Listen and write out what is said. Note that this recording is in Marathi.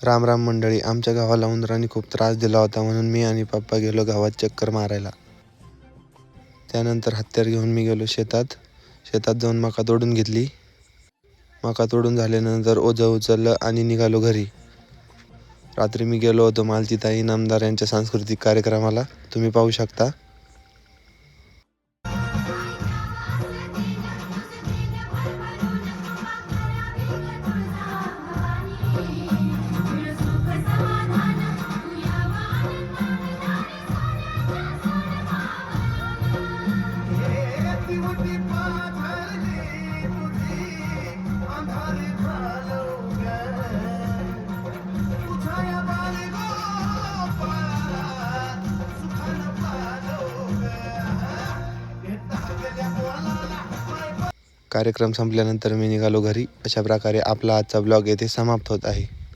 राम राम मंडळी. आमच्या गावाला उंदरांनी खूप त्रास दिला होता, म्हणून मी आणि पप्पा गेलो गावात चक्कर मारायला. त्यानंतर हत्यार घेऊन मी गेलो शेतात. शेतात जाऊन मका तोडून घेतली. मका तोडून झाल्यानंतर ओझं उचललं आणि निघालो घरी. रात्री मी गेलो होतो मालतीताई इनामदार यांच्या सांस्कृतिक कार्यक्रमाला, तुम्ही पाहू शकता. कार्यक्रम संपल्यानंतर मी निघालो घरी. अशा प्रकारे आपला आजचा ब्लॉग येथे समाप्त होत आहे.